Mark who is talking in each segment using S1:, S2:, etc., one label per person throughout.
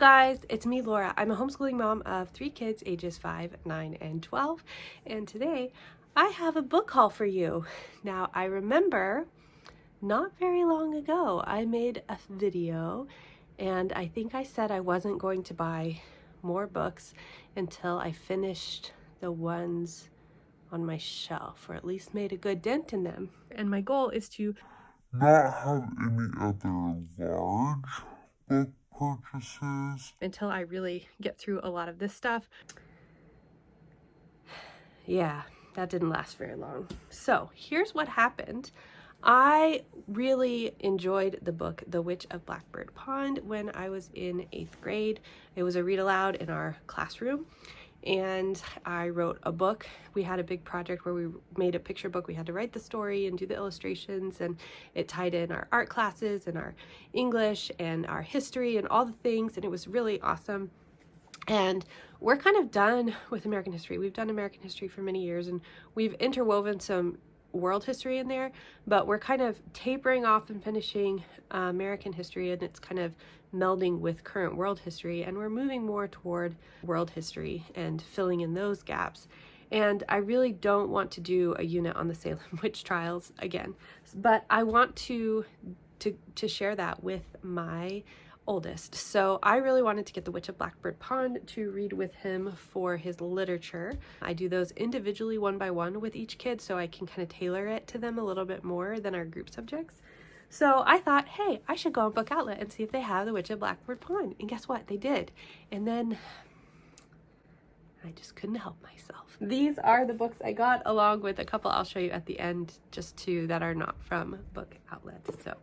S1: guys, it's me, Laura. I'm a homeschooling mom of 3 kids ages 5, 9, and 12, and today I have a book haul for you. Now, I remember not very long ago I made a video and I think I said I wasn't going to buy more books until I finished the ones on my shelf, or at least made a good dent in them. And my goal is to
S2: not have any other large book purchases
S1: until I really get through a lot of this stuff. Yeah, that didn't last very long. So here's what happened. I really enjoyed the book The Witch of Blackbird Pond when I was in 8th grade. It was a read aloud in our classroom, and I wrote a book. We had a big project where we made a picture book. We had to write the story and do the illustrations, and it tied in our art classes and our English and our history and all the things, and it was really awesome. And we're kind of done with American history. We've done American history for many years, and we've interwoven some world history in there, but we're kind of tapering off and finishing American history, and it's kind of melding with current world history, and we're moving more toward world history and filling in those gaps. And I really don't want to do a unit on the Salem witch trials again, but I want to share that with my oldest. So I really wanted to get The Witch of Blackbird Pond to read with him for his literature. I do those individually one by one with each kid, so I can kind of tailor it to them a little bit more than our group subjects. So I thought, hey, I should go on Book Outlet and see if they have The Witch of Blackbird Pond. And guess what? They did. And then I just couldn't help myself. These are the books I got, along with a couple I'll show you at the end, just 2 that are not from Book Outlet. So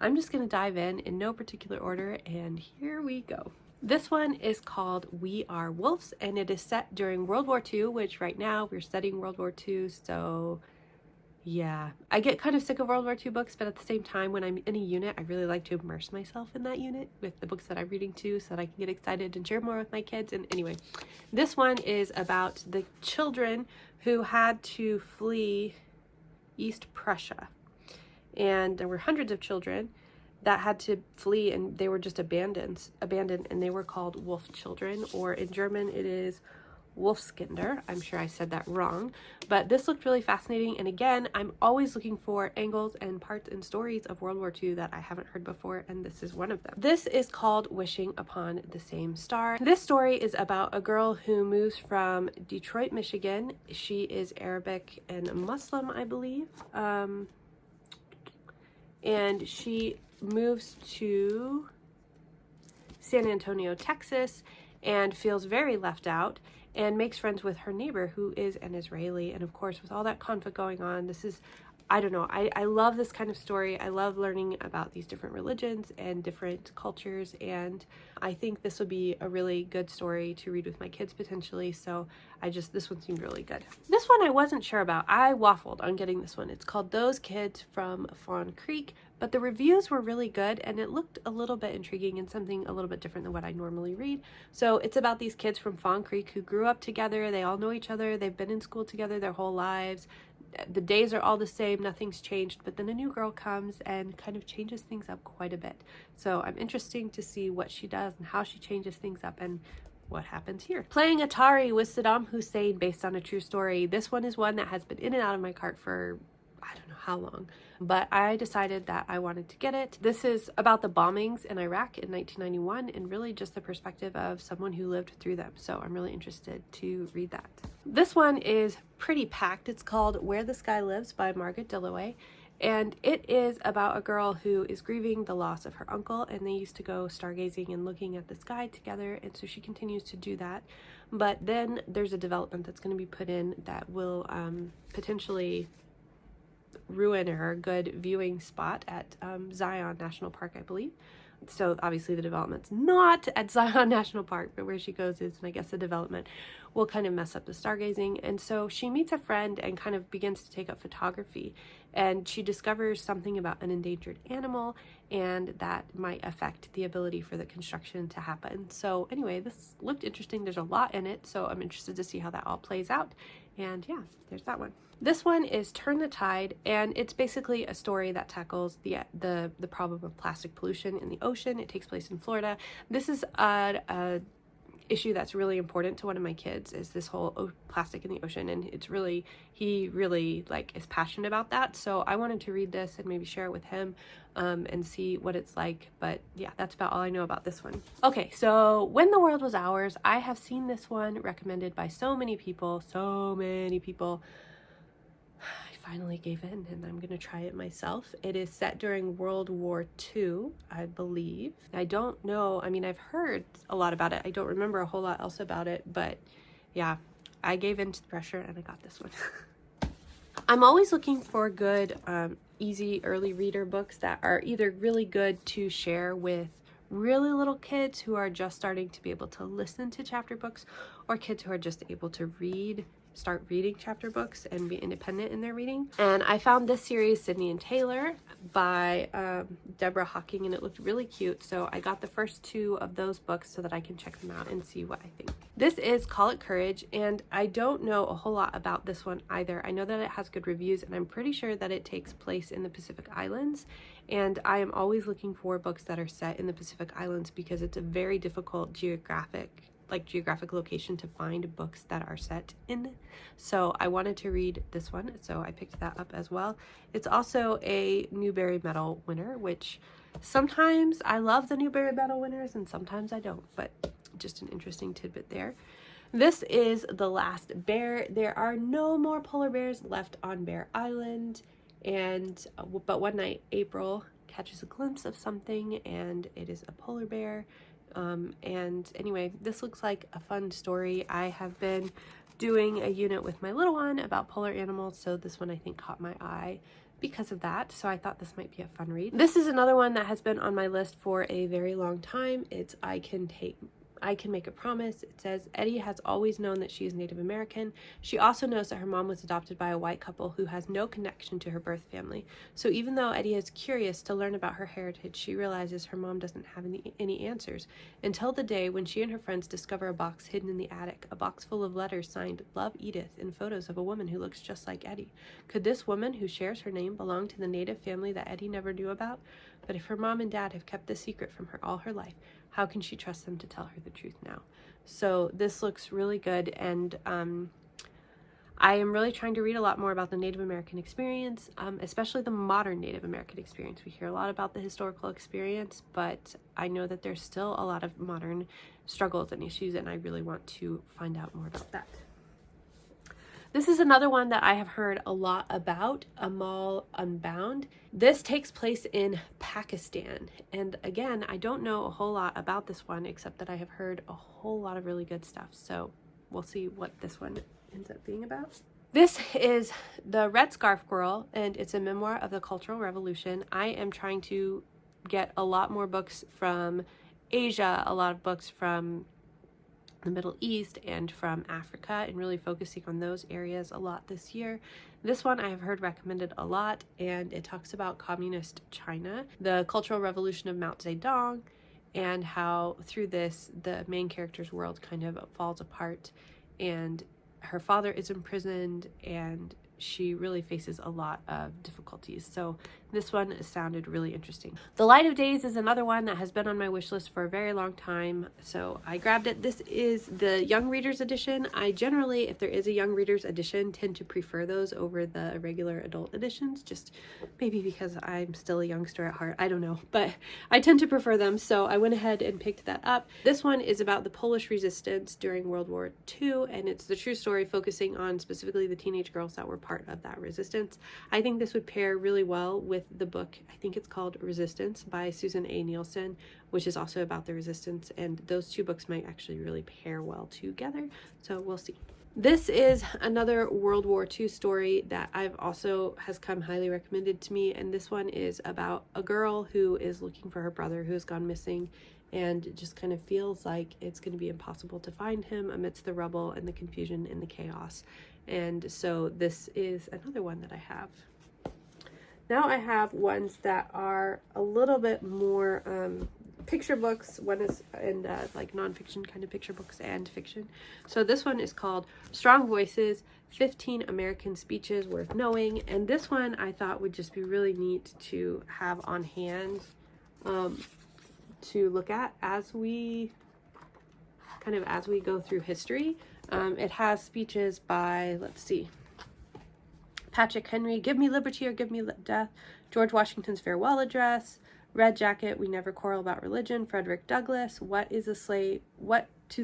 S1: I'm just going to dive in no particular order, and here we go. This one is called We Are Wolves, and it is set during World War II, which right now we're studying World War II, so yeah. I get kind of sick of World War II books, but at the same time, when I'm in a unit, I really like to immerse myself in that unit with the books that I'm reading too, so that I can get excited and share more with my kids. And anyway, this one is about the children who had to flee East Prussia. And there were hundreds of children that had to flee, and they were just abandoned, and they were called wolf children, or in German it is Wolfskinder. I'm sure I said that wrong, but this looked really fascinating. And again, I'm always looking for angles and parts and stories of World War II that I haven't heard before, and this is one of them. This is called Wishing Upon the Same Star. This story is about a girl who moves from Detroit, Michigan. She is Arabic and Muslim, I believe. And she moves to San Antonio, Texas, and feels very left out, and makes friends with her neighbor who is an Israeli. And of course, with all that conflict going on, this is, I don't know, I love this kind of story. I love learning about these different religions and different cultures, and I think this would be a really good story to read with my kids potentially. So this one seemed really good. This one I wasn't sure about. I waffled on getting this one. It's called Those Kids from Fawn Creek, but the reviews were really good, and it looked a little bit intriguing and something a little bit different than what I normally read. So it's about these kids from Fawn Creek who grew up together. They all know each other. They've been in school together their whole lives. The days are all the same, nothing's changed, but then a new girl comes and kind of changes things up quite a bit. So I'm interested to see what she does and how she changes things up and what happens here. Playing Atari with Saddam Hussein, based on a true story. This one is one that has been in and out of my cart for I don't know how long, but I decided that I wanted to get it. This is about the bombings in Iraq in 1991, and really just the perspective of someone who lived through them. So I'm really interested to read that. This one is pretty packed. It's called Where the Sky Lives by Margaret Dillaway. And it is about a girl who is grieving the loss of her uncle, and they used to go stargazing and looking at the sky together, and so she continues to do that. But then there's a development that's going to be put in that will potentially ruin her good viewing spot at Zion National Park, I believe. So obviously the development's not at Zion National Park, but where she goes is, and I guess the development will kind of mess up the stargazing. And so she meets a friend and kind of begins to take up photography. and she discovers something about an endangered animal, and that might affect the ability for the construction to happen. So anyway, this looked interesting. There's a lot in it, so I'm interested to see how that all plays out. And yeah, there's that one. This one is Turn the Tide, and it's basically a story that tackles the problem of plastic pollution in the ocean. It takes place in Florida. This is a issue that's really important to one of my kids, is this whole plastic in the ocean, and he really like is passionate about that. So I wanted to read this and maybe share it with him and see what it's like. But yeah, that's about all I know about this one. Okay, so When the World Was Ours, I have seen this one recommended by so many people. I finally gave in, and I'm gonna try it myself. It is set during World War II, I believe. I don't know, I mean, I've heard a lot about it. I don't remember a whole lot else about it, but yeah, I gave in to the pressure and I got this one. I'm always looking for good, easy early reader books that are either really good to share with really little kids who are just starting to be able to listen to chapter books, or kids who are just able to start reading chapter books and be independent in their reading. And I found this series, Sydney and Taylor, by Deborah Hawking, and it looked really cute. So I got the first 2 of those books so that I can check them out and see what I think. This is Call It Courage, and I don't know a whole lot about this one either. I know that it has good reviews, and I'm pretty sure that it takes place in the Pacific Islands. And I am always looking for books that are set in the Pacific Islands because it's a very difficult geographic location to find books that are set in. So I wanted to read this one, so I picked that up as well. It's also a Newbery Medal winner, which sometimes I love the Newbery Medal winners and sometimes I don't, but just an interesting tidbit there. This is The Last Bear. There are no more polar bears left on Bear Island, and but one night April catches a glimpse of something, and it is a polar bear. And anyway, this looks like a fun story. I have been doing a unit with my little one about polar animals, so this one I think caught my eye because of that. So I thought this might be a fun read. This is another one that has been on my list for a very long time. It's I Can Make a Promise. It says, Eddie has always known that she is Native American. She also knows that her mom was adopted by a white couple who has no connection to her birth family. So even though Eddie is curious to learn about her heritage, she realizes her mom doesn't have any answers, until the day when she and her friends discover a box hidden in the attic, a box full of letters signed Love Edith and photos of a woman who looks just like Eddie. Could this woman who shares her name belong to the Native family that Eddie never knew about? But if her mom and dad have kept this secret from her all her life, how can she trust them to tell her the truth now? So this looks really good, and I am really trying to read a lot more about the Native American experience, especially the modern Native American experience. We hear a lot about the historical experience, but I know that there's still a lot of modern struggles and issues, and I really want to find out more about that. This is another one that I have heard a lot about, Amal Unbound. This takes place in Pakistan. And again, I don't know a whole lot about this one, except that I have heard a whole lot of really good stuff. So we'll see what this one ends up being about. This is The Red Scarf Girl, and it's a memoir of the Cultural Revolution. I am trying to get a lot more books from Asia, a lot of books from the Middle East and from Africa, and really focusing on those areas a lot this year. This one I have heard recommended a lot, and it talks about communist China, the Cultural Revolution of Mao Zedong, and how through this the main character's world kind of falls apart, and her father is imprisoned, and she really faces a lot of difficulties. So this one sounded really interesting. The Light of Days is another one that has been on my wish list for a very long time, so I grabbed it. This is the Young Readers edition. I generally, if there is a Young Readers edition, tend to prefer those over the regular adult editions, just maybe because I'm still a youngster at heart. I don't know, but I tend to prefer them, so I went ahead and picked that up. This one is about the Polish resistance during World War II, and it's the true story focusing on specifically the teenage girls that were part of that resistance. I think this would pair really well with the book, I think it's called Resistance by Susan A. Nielsen, which is also about the resistance, and those two books might actually really pair well together, so we'll see. This is another World War II story that I've also has come highly recommended to me, and this one is about a girl who is looking for her brother who has gone missing, and it just kind of feels like it's going to be impossible to find him amidst the rubble and the confusion and the chaos. And so this is another one that I have. Now I have ones that are a little bit more picture books. One is in like nonfiction kind of picture books and fiction. So this one is called Strong Voices, 15 American Speeches Worth Knowing. And this one I thought would just be really neat to have on hand to look at as we go through history. It has speeches by, let's see, Patrick Henry, Give Me Liberty or Give Me Death, George Washington's Farewell Address, Red Jacket, We Never Quarrel About Religion, Frederick Douglass, What to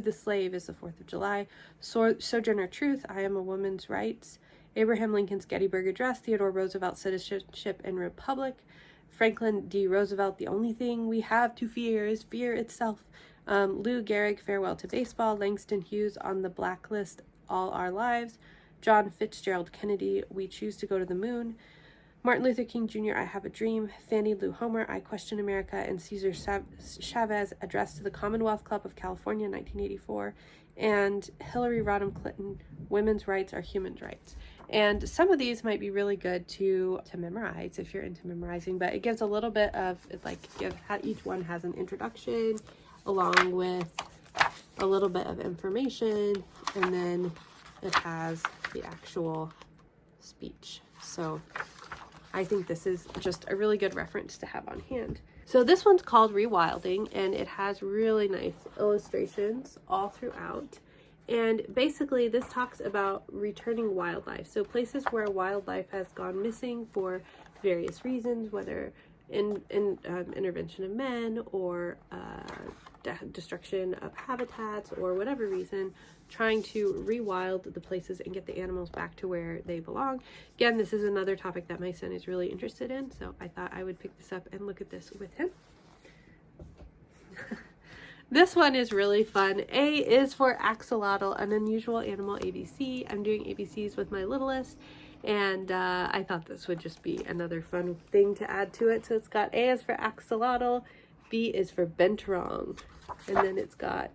S1: the Slave is the 4th of July, Sojourner Truth, I Am a Woman's Rights, Abraham Lincoln's Gettysburg Address, Theodore Roosevelt, Citizenship and Republic, Franklin D. Roosevelt, The Only Thing We Have to Fear is Fear Itself, Lou Gehrig, Farewell to Baseball, Langston Hughes, On the Blacklist, All Our Lives, John Fitzgerald Kennedy, We Choose to Go to the Moon, Martin Luther King Jr., I Have a Dream, Fannie Lou Homer, I Question America, and Cesar Chavez, Address to the Commonwealth Club of California, 1984, and Hillary Rodham Clinton, Women's Rights Are Human Rights. And some of these might be really good to memorize if you're into memorizing, but it gives a little bit of, each one has an introduction along with a little bit of information, and then it has the actual speech. So I think this is just a really good reference to have on hand. So this one's called Rewilding, and it has really nice illustrations all throughout. And basically this talks about returning wildlife. So places where wildlife has gone missing for various reasons, whether intervention of men or destruction of habitats or whatever reason, trying to rewild the places and get the animals back to where they belong. Again, this is another topic that my son is really interested in, so I thought I would pick this up and look at this with him. This one is really fun. A is for axolotl, an unusual animal ABC. I'm doing ABCs with my littlest, and I thought this would just be another fun thing to add to it. So it's got A is for axolotl, B is for benturong, and then it's got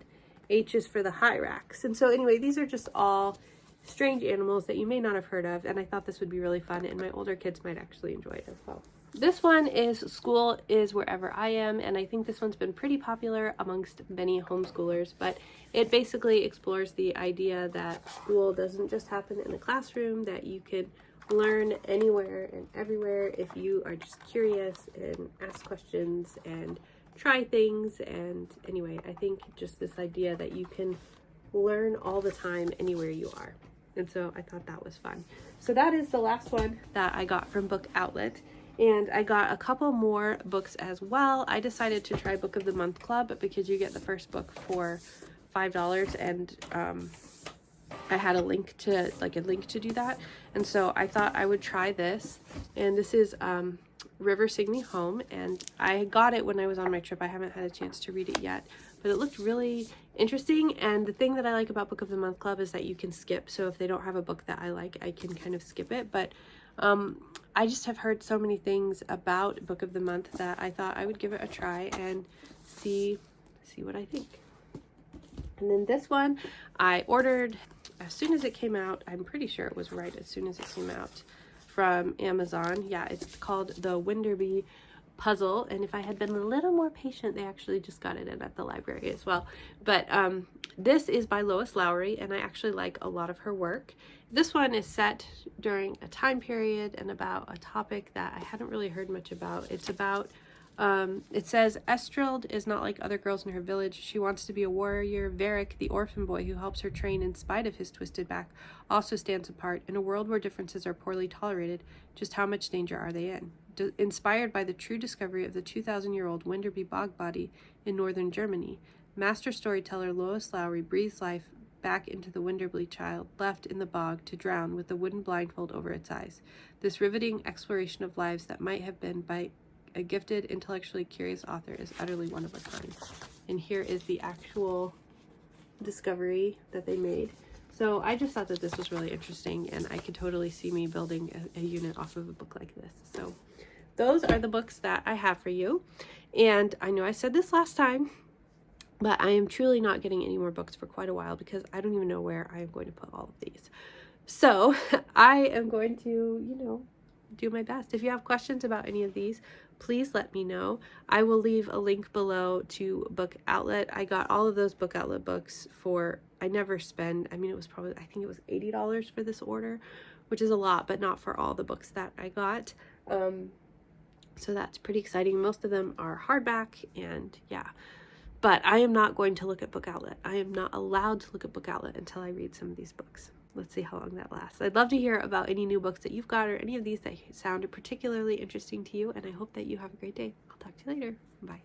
S1: H is for the hyrax. And so anyway, these are just all strange animals that you may not have heard of, and I thought this would be really fun, and my older kids might actually enjoy it as well. This one is School is Wherever I Am, and I think this one's been pretty popular amongst many homeschoolers, but it basically explores the idea that school doesn't just happen in a classroom, that you can learn anywhere and everywhere if you are just curious and ask questions and try things. And anyway, I think just this idea that you can learn all the time anywhere you are. And so I thought that was fun. So that is the last one that I got from Book Outlet. And I got a couple more books as well. I decided to try Book of the Month Club because you get the first book for $5, and I had a link to do that. And so I thought I would try this. And this is River Sing Me Home, and I got it when I was on my trip. I haven't had a chance to read it yet, but it looked really interesting. And the thing that I like about Book of the Month Club is that you can skip. So if they don't have a book that I like, I can kind of skip it. But I just have heard so many things about Book of the Month that I thought I would give it a try and see what I think. And then this one I ordered as soon as it came out. I'm pretty sure it was right as soon as it came out from Amazon. Yeah, it's called The Winderby Puzzle, and if I had been a little more patient, they actually just got it in at the library as well. But this is by Lois Lowry, and I actually like a lot of her work. This one is set during a time period and about a topic that I hadn't really heard much about. It's about, it says, Estreld is not like other girls in her village. She wants to be a warrior. Varric, the orphan boy who helps her train in spite of his twisted back, also stands apart. In a world where differences are poorly tolerated, just how much danger are they in? Inspired by the true discovery of the 2,000-year-old Winderby bog body in northern Germany, master storyteller Lois Lowry breathes life back into the Winderby child left in the bog to drown with the wooden blindfold over its eyes. This riveting exploration of lives that might have been by a gifted, intellectually curious author is utterly one of a kind. And here is the actual discovery that they made. So I just thought that this was really interesting, and I could totally see me building a unit off of a book like this. So those are the books that I have for you. And I know I said this last time, but I am truly not getting any more books for quite a while because I don't even know where I am going to put all of these. So I am going to, do my best. If you have questions about any of these, please let me know. I will leave a link below to Book Outlet. I got all of those Book Outlet books for, I never spend, I mean, it was probably, I think it was $80 for this order, which is a lot, but not for all the books that I got. So that's pretty exciting. Most of them are hardback, and yeah. But I am not going to look at Book Outlet. I am not allowed to look at Book Outlet until I read some of these books. Let's see how long that lasts. I'd love to hear about any new books that you've got or any of these that sounded particularly interesting to you, and I hope that you have a great day. I'll talk to you later. Bye.